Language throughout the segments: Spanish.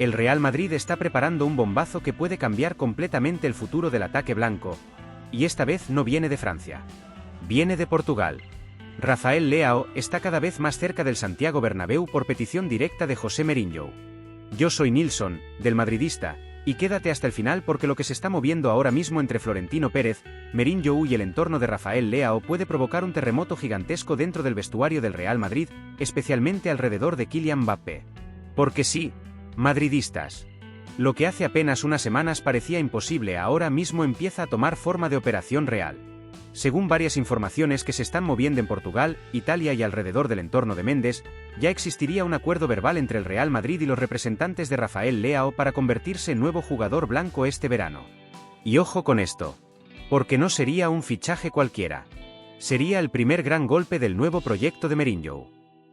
El Real Madrid está preparando un bombazo que puede cambiar completamente el futuro del ataque blanco, y esta vez no viene de Francia. Viene de Portugal. Rafael Leao está cada vez más cerca del Santiago Bernabéu por petición directa de José Mourinho. Yo soy Nilsson, del Madridista, y quédate hasta el final porque lo que se está moviendo ahora mismo entre Florentino Pérez, Mourinho y el entorno de Rafael Leao puede provocar un terremoto gigantesco dentro del vestuario del Real Madrid, especialmente alrededor de Kylian Mbappé. Porque sí, madridistas. Lo que hace apenas unas semanas parecía imposible ahora mismo empieza a tomar forma de operación real. Según varias informaciones que se están moviendo en Portugal, Italia y alrededor del entorno de Mendes, ya existiría un acuerdo verbal entre el Real Madrid y los representantes de Rafael Leao para convertirse en nuevo jugador blanco este verano. Y ojo con esto, porque no sería un fichaje cualquiera. Sería el primer gran golpe del nuevo proyecto de Mourinho.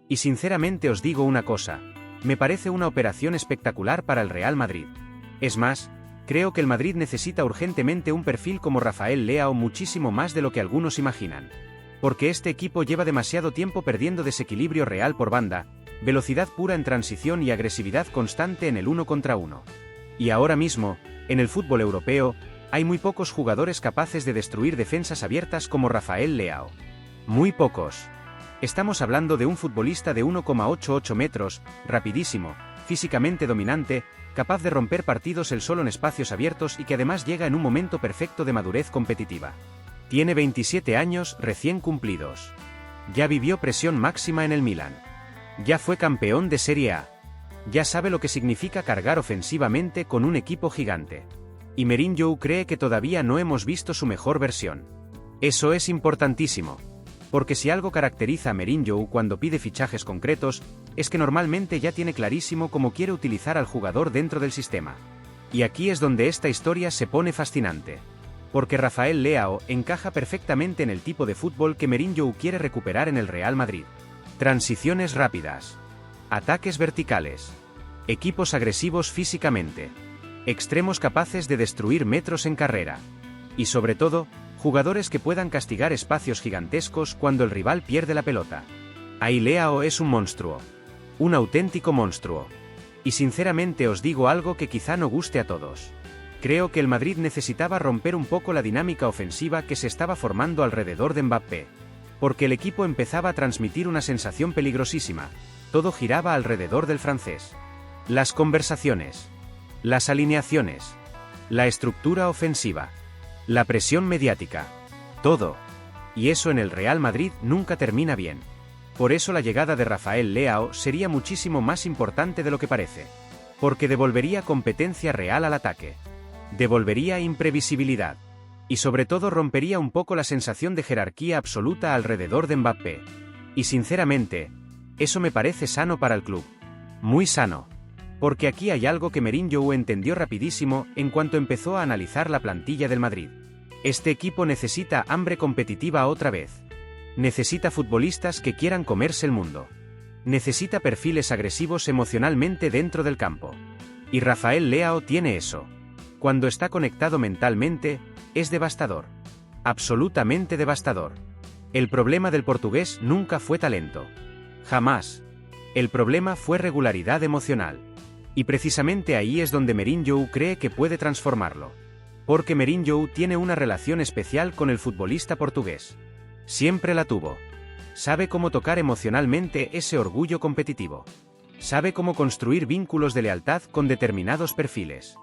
Y sinceramente os digo una cosa, me parece una operación espectacular para el Real Madrid. Es más, creo que el Madrid necesita urgentemente un perfil como Rafael Leao muchísimo más de lo que algunos imaginan. Porque este equipo lleva demasiado tiempo perdiendo desequilibrio real por banda, velocidad pura en transición y agresividad constante en el 1 contra 1. Y ahora mismo, en el fútbol europeo, hay muy pocos jugadores capaces de destruir defensas abiertas como Rafael Leao. Muy pocos. Estamos hablando de un futbolista de 1,88 metros, rapidísimo, físicamente dominante, capaz de romper partidos él solo en espacios abiertos y que además llega en un momento perfecto de madurez competitiva. Tiene 27 años recién cumplidos. Ya vivió presión máxima en el Milan. Ya fue campeón de Serie A. Ya sabe lo que significa cargar ofensivamente con un equipo gigante. Y Mourinho cree que todavía no hemos visto su mejor versión. Eso es importantísimo. Porque si algo caracteriza a Mourinho cuando pide fichajes concretos, es que normalmente ya tiene clarísimo cómo quiere utilizar al jugador dentro del sistema. Y aquí es donde esta historia se pone fascinante. Porque Rafael Leao encaja perfectamente en el tipo de fútbol que Mourinho quiere recuperar en el Real Madrid. Transiciones rápidas. Ataques verticales. Equipos agresivos físicamente. Extremos capaces de destruir metros en carrera. Y sobre todo, jugadores que puedan castigar espacios gigantescos cuando el rival pierde la pelota. Ahí Leao es un monstruo. Un auténtico monstruo. Y sinceramente os digo algo que quizá no guste a todos. Creo que el Madrid necesitaba romper un poco la dinámica ofensiva que se estaba formando alrededor de Mbappé. Porque el equipo empezaba a transmitir una sensación peligrosísima. Todo giraba alrededor del francés. Las conversaciones. Las alineaciones. La estructura ofensiva. La presión mediática. Todo. Y eso en el Real Madrid nunca termina bien. Por eso la llegada de Rafael Leao sería muchísimo más importante de lo que parece. Porque devolvería competencia real al ataque. Devolvería imprevisibilidad. Y sobre todo rompería un poco la sensación de jerarquía absoluta alrededor de Mbappé. Y sinceramente, eso me parece sano para el club. Muy sano. Porque aquí hay algo que Mourinho entendió rapidísimo en cuanto empezó a analizar la plantilla del Madrid. Este equipo necesita hambre competitiva otra vez. Necesita futbolistas que quieran comerse el mundo. Necesita perfiles agresivos emocionalmente dentro del campo. Y Rafael Leao tiene eso. Cuando está conectado mentalmente, es devastador. Absolutamente devastador. El problema del portugués nunca fue talento. Jamás. El problema fue regularidad emocional. Y precisamente ahí es donde Mourinho cree que puede transformarlo. Porque Mourinho tiene una relación especial con el futbolista portugués. Siempre la tuvo. Sabe cómo tocar emocionalmente ese orgullo competitivo. Sabe cómo construir vínculos de lealtad con determinados perfiles.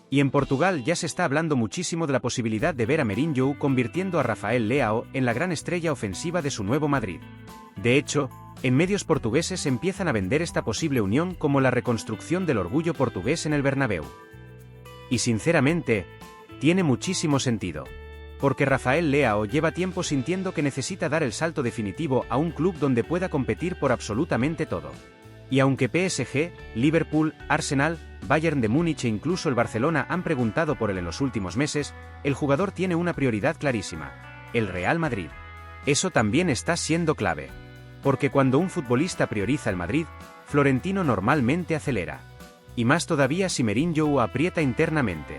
Y en Portugal ya se está hablando muchísimo de la posibilidad de ver a Mourinho convirtiendo a Rafael Leao en la gran estrella ofensiva de su nuevo Madrid. De hecho, en medios portugueses empiezan a vender esta posible unión como la reconstrucción del orgullo portugués en el Bernabéu. Y sinceramente, tiene muchísimo sentido. Porque Rafael Leao lleva tiempo sintiendo que necesita dar el salto definitivo a un club donde pueda competir por absolutamente todo. Y aunque PSG, Liverpool, Arsenal, Bayern de Múnich e incluso el Barcelona han preguntado por él en los últimos meses, el jugador tiene una prioridad clarísima: el Real Madrid. Eso también está siendo clave. Porque cuando un futbolista prioriza el Madrid, Florentino normalmente acelera. Y más todavía si Mourinho aprieta internamente.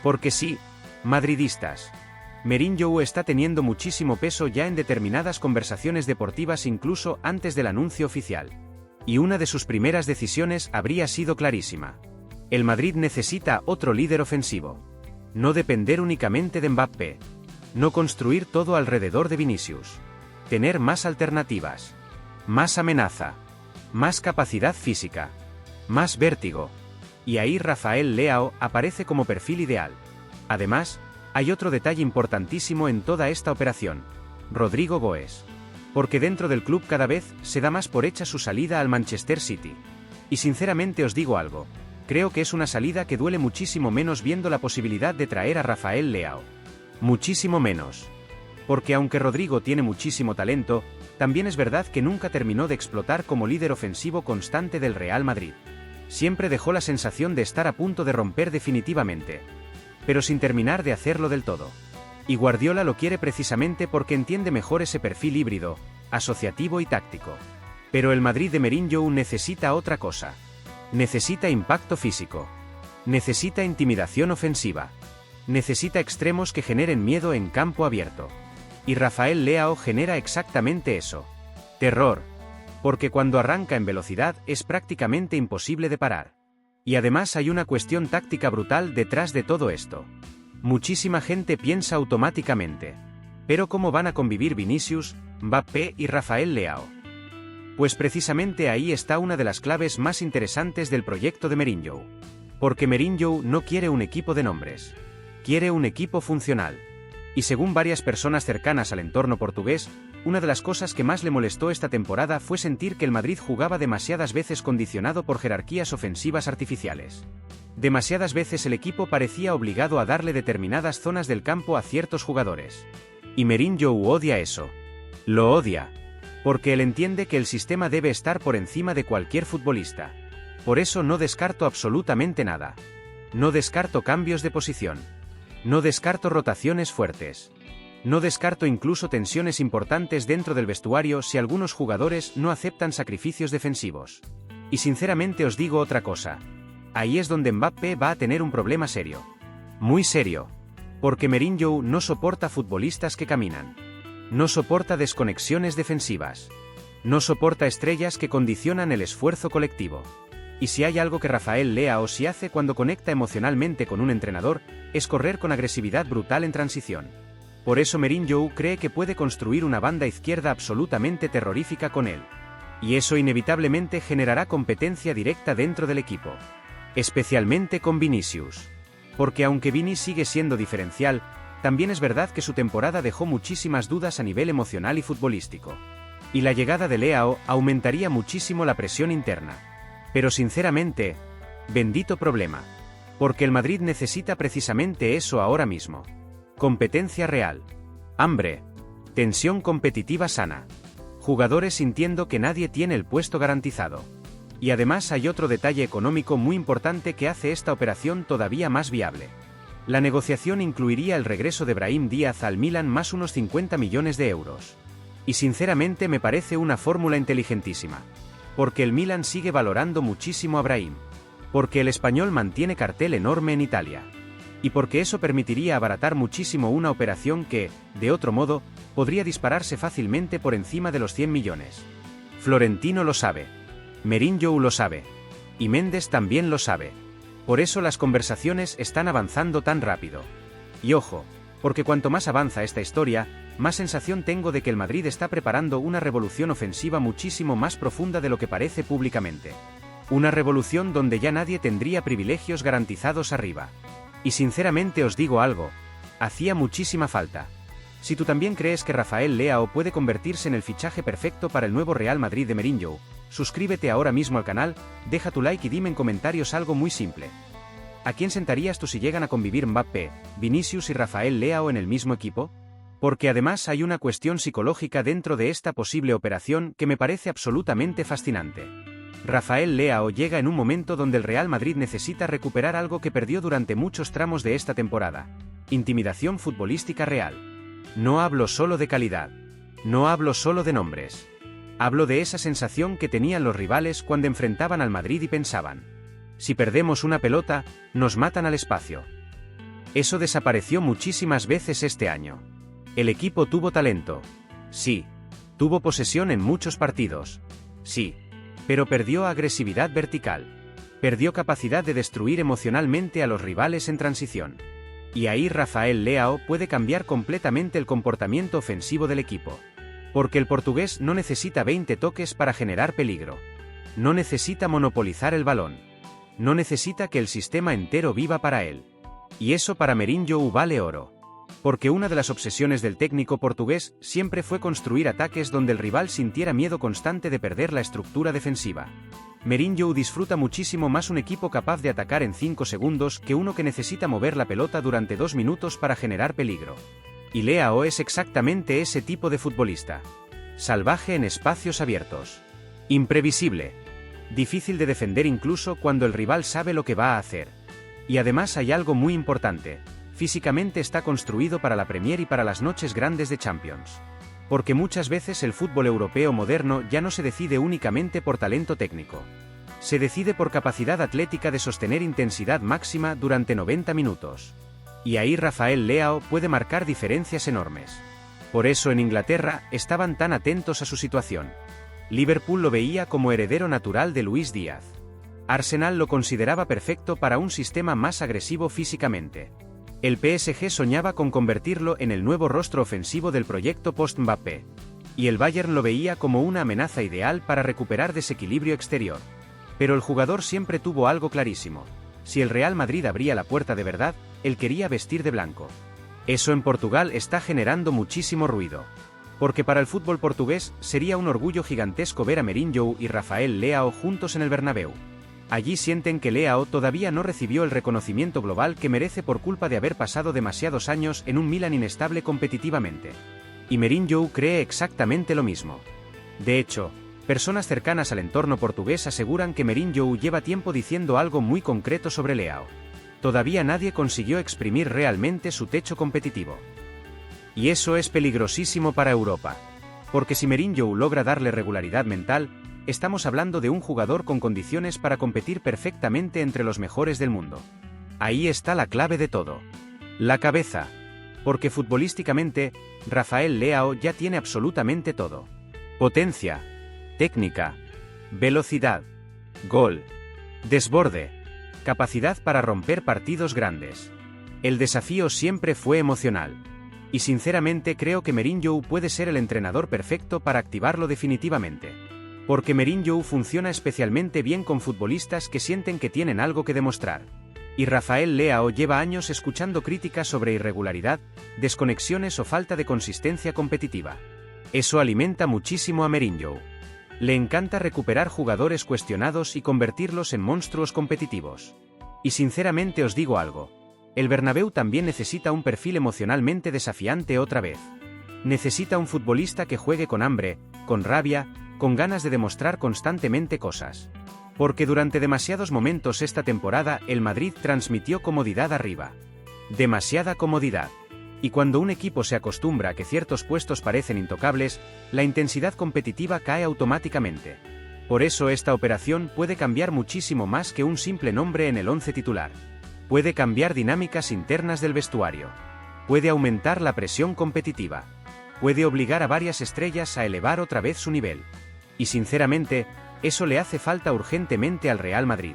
Porque sí, madridistas. Mourinho está teniendo muchísimo peso ya en determinadas conversaciones deportivas incluso antes del anuncio oficial. Y una de sus primeras decisiones habría sido clarísima. El Madrid necesita otro líder ofensivo. No depender únicamente de Mbappé. No construir todo alrededor de Vinicius. Tener más alternativas. Más amenaza. Más capacidad física. Más vértigo. Y ahí Rafael Leao aparece como perfil ideal. Además, hay otro detalle importantísimo en toda esta operación. Rodrigo Goes. Porque dentro del club cada vez se da más por hecha su salida al Manchester City. Y sinceramente os digo algo. Creo que es una salida que duele muchísimo menos viendo la posibilidad de traer a Rafael Leao. Muchísimo menos. Porque aunque Rodrigo tiene muchísimo talento, también es verdad que nunca terminó de explotar como líder ofensivo constante del Real Madrid. Siempre dejó la sensación de estar a punto de romper definitivamente. Pero sin terminar de hacerlo del todo. Y Guardiola lo quiere precisamente porque entiende mejor ese perfil híbrido, asociativo y táctico. Pero el Madrid de Mourinho necesita otra cosa. Necesita impacto físico. Necesita intimidación ofensiva. Necesita extremos que generen miedo en campo abierto. Y Rafael Leao genera exactamente eso. Terror. Porque cuando arranca en velocidad es prácticamente imposible de parar. Y además hay una cuestión táctica brutal detrás de todo esto. Muchísima gente piensa automáticamente. Pero ¿cómo van a convivir Vinicius, Mbappé y Rafael Leao? Pues precisamente ahí está una de las claves más interesantes del proyecto de Mourinho. Porque Mourinho no quiere un equipo de nombres. Quiere un equipo funcional. Y según varias personas cercanas al entorno portugués, una de las cosas que más le molestó esta temporada fue sentir que el Madrid jugaba demasiadas veces condicionado por jerarquías ofensivas artificiales. Demasiadas veces el equipo parecía obligado a darle determinadas zonas del campo a ciertos jugadores. Y Mourinho odia eso. Lo odia. Porque él entiende que el sistema debe estar por encima de cualquier futbolista. Por eso no descarto absolutamente nada. No descarto cambios de posición. No descarto rotaciones fuertes. No descarto incluso tensiones importantes dentro del vestuario si algunos jugadores no aceptan sacrificios defensivos. Y sinceramente os digo otra cosa. Ahí es donde Mbappé va a tener un problema serio. Muy serio. Porque Mourinho no soporta futbolistas que caminan. No soporta desconexiones defensivas. No soporta estrellas que condicionan el esfuerzo colectivo. Y si hay algo que Rafael Leao sí hace cuando conecta emocionalmente con un entrenador, es correr con agresividad brutal en transición. Por eso Mourinho cree que puede construir una banda izquierda absolutamente terrorífica con él. Y eso inevitablemente generará competencia directa dentro del equipo. Especialmente con Vinicius. Porque aunque Vini sigue siendo diferencial, también es verdad que su temporada dejó muchísimas dudas a nivel emocional y futbolístico. Y la llegada de Leao aumentaría muchísimo la presión interna. Pero sinceramente, bendito problema. Porque el Madrid necesita precisamente eso ahora mismo. Competencia real. Hambre. Tensión competitiva sana. Jugadores sintiendo que nadie tiene el puesto garantizado. Y además hay otro detalle económico muy importante que hace esta operación todavía más viable. La negociación incluiría el regreso de Brahim Díaz al Milan más unos 50 millones de euros. Y sinceramente me parece una fórmula inteligentísima. Porque el Milan sigue valorando muchísimo a Brahim. Porque el español mantiene cartel enorme en Italia. Y porque eso permitiría abaratar muchísimo una operación que, de otro modo, podría dispararse fácilmente por encima de los 100 millones. Florentino lo sabe. Mourinho lo sabe. Y Méndez también lo sabe. Por eso las conversaciones están avanzando tan rápido. Y ojo, porque cuanto más avanza esta historia, más sensación tengo de que el Madrid está preparando una revolución ofensiva muchísimo más profunda de lo que parece públicamente. Una revolución donde ya nadie tendría privilegios garantizados arriba. Y sinceramente os digo algo, hacía muchísima falta. Si tú también crees que Rafael Leao puede convertirse en el fichaje perfecto para el nuevo Real Madrid de Mourinho, suscríbete ahora mismo al canal, deja tu like y dime en comentarios algo muy simple. ¿A quién sentarías tú si llegan a convivir Mbappé, Vinicius y Rafael Leao en el mismo equipo? Porque además hay una cuestión psicológica dentro de esta posible operación que me parece absolutamente fascinante. Rafael Leao llega en un momento donde el Real Madrid necesita recuperar algo que perdió durante muchos tramos de esta temporada. Intimidación futbolística real. No hablo solo de calidad. No hablo solo de nombres. Hablo de esa sensación que tenían los rivales cuando enfrentaban al Madrid y pensaban: si perdemos una pelota, nos matan al espacio. Eso desapareció muchísimas veces este año. El equipo tuvo talento. Sí. Tuvo posesión en muchos partidos. Sí. Pero perdió agresividad vertical. Perdió capacidad de destruir emocionalmente a los rivales en transición. Y ahí Rafael Leao puede cambiar completamente el comportamiento ofensivo del equipo. Porque el portugués no necesita 20 toques para generar peligro. No necesita monopolizar el balón. No necesita que el sistema entero viva para él. Y eso para Mourinho vale oro. Porque una de las obsesiones del técnico portugués siempre fue construir ataques donde el rival sintiera miedo constante de perder la estructura defensiva. Mourinho disfruta muchísimo más un equipo capaz de atacar en 5 segundos que uno que necesita mover la pelota durante 2 minutos para generar peligro. Y Leao es exactamente ese tipo de futbolista. Salvaje en espacios abiertos. Imprevisible. Difícil de defender incluso cuando el rival sabe lo que va a hacer. Y además hay algo muy importante. Físicamente está construido para la Premier y para las noches grandes de Champions. Porque muchas veces el fútbol europeo moderno ya no se decide únicamente por talento técnico. Se decide por capacidad atlética de sostener intensidad máxima durante 90 minutos. Y ahí Rafael Leao puede marcar diferencias enormes. Por eso en Inglaterra estaban tan atentos a su situación. Liverpool lo veía como heredero natural de Luis Díaz. Arsenal lo consideraba perfecto para un sistema más agresivo físicamente. El PSG soñaba con convertirlo en el nuevo rostro ofensivo del proyecto post-Mbappé. Y el Bayern lo veía como una amenaza ideal para recuperar desequilibrio exterior. Pero el jugador siempre tuvo algo clarísimo. Si el Real Madrid abría la puerta de verdad, él quería vestir de blanco. Eso en Portugal está generando muchísimo ruido. Porque para el fútbol portugués sería un orgullo gigantesco ver a Mourinho y Rafael Leao juntos en el Bernabéu. Allí sienten que Leao todavía no recibió el reconocimiento global que merece por culpa de haber pasado demasiados años en un Milan inestable competitivamente. Y Mourinho cree exactamente lo mismo. De hecho, personas cercanas al entorno portugués aseguran que Mourinho lleva tiempo diciendo algo muy concreto sobre Leao. Todavía nadie consiguió exprimir realmente su techo competitivo. Y eso es peligrosísimo para Europa. Porque si Mourinho logra darle regularidad mental, estamos hablando de un jugador con condiciones para competir perfectamente entre los mejores del mundo. Ahí está la clave de todo. La cabeza. Porque futbolísticamente, Rafael Leao ya tiene absolutamente todo. Potencia, técnica, velocidad, gol, desborde, capacidad para romper partidos grandes. El desafío siempre fue emocional. Y sinceramente creo que Mourinho puede ser el entrenador perfecto para activarlo definitivamente. Porque Mourinho funciona especialmente bien con futbolistas que sienten que tienen algo que demostrar. Y Rafael Leao lleva años escuchando críticas sobre irregularidad, desconexiones o falta de consistencia competitiva. Eso alimenta muchísimo a Mourinho. Le encanta recuperar jugadores cuestionados y convertirlos en monstruos competitivos. Y sinceramente os digo algo. El Bernabéu también necesita un perfil emocionalmente desafiante otra vez. Necesita un futbolista que juegue con hambre, con rabia, con ganas de demostrar constantemente cosas. Porque durante demasiados momentos esta temporada el Madrid transmitió comodidad arriba. Demasiada comodidad. Y cuando un equipo se acostumbra a que ciertos puestos parecen intocables, la intensidad competitiva cae automáticamente. Por eso esta operación puede cambiar muchísimo más que un simple nombre en el 11 titular. Puede cambiar dinámicas internas del vestuario. Puede aumentar la presión competitiva. Puede obligar a varias estrellas a elevar otra vez su nivel. Y sinceramente, eso le hace falta urgentemente al Real Madrid.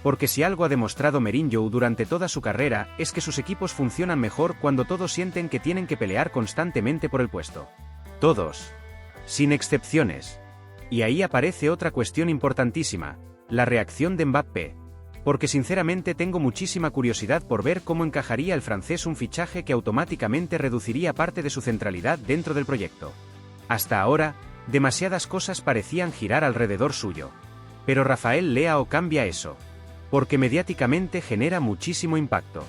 Porque si algo ha demostrado Mourinho durante toda su carrera es que sus equipos funcionan mejor cuando todos sienten que tienen que pelear constantemente por el puesto. Todos. Sin excepciones. Y ahí aparece otra cuestión importantísima, la reacción de Mbappé. Porque sinceramente tengo muchísima curiosidad por ver cómo encajaría el francés un fichaje que automáticamente reduciría parte de su centralidad dentro del proyecto. Hasta ahora, demasiadas cosas parecían girar alrededor suyo. Pero Rafael Leao cambia eso. Porque mediáticamente genera muchísimo impacto.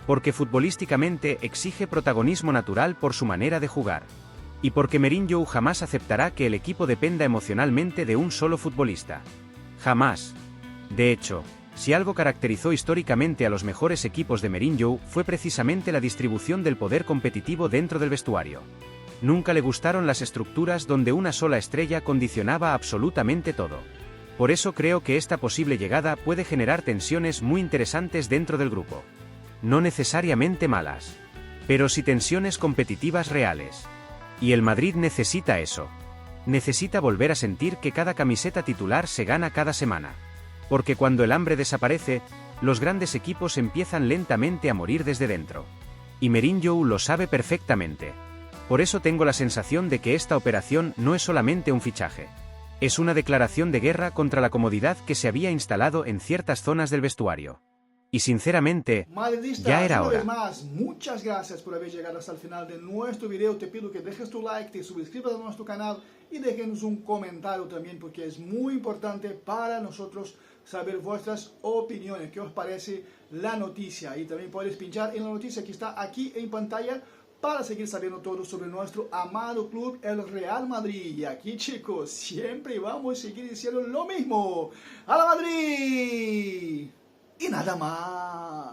Porque futbolísticamente exige protagonismo natural por su manera de jugar. Y porque Mourinho jamás aceptará que el equipo dependa emocionalmente de un solo futbolista. Jamás. De hecho, si algo caracterizó históricamente a los mejores equipos de Mourinho fue precisamente la distribución del poder competitivo dentro del vestuario. Nunca le gustaron las estructuras donde una sola estrella condicionaba absolutamente todo. Por eso creo que esta posible llegada puede generar tensiones muy interesantes dentro del grupo. No necesariamente malas, pero sí tensiones competitivas reales. Y el Madrid necesita eso. Necesita volver a sentir que cada camiseta titular se gana cada semana. Porque cuando el hambre desaparece, los grandes equipos empiezan lentamente a morir desde dentro. Y Mourinho lo sabe perfectamente. Por eso tengo la sensación de que esta operación no es solamente un fichaje. Es una declaración de guerra contra la comodidad que se había instalado en ciertas zonas del vestuario. Y sinceramente, ya era hora. Una vez más, muchas gracias por haber llegado hasta el final de nuestro video. Te pido que dejes tu like, te suscribas a nuestro canal y déjenos un comentario también, porque es muy importante para nosotros saber vuestras opiniones. ¿Qué os parece la noticia? Y también puedes pinchar en la noticia que está aquí en pantalla para seguir sabiendo todo sobre nuestro amado club, el Real Madrid. Y aquí, chicos, siempre vamos a seguir diciendo lo mismo. ¡A la Madrid! Y nada más.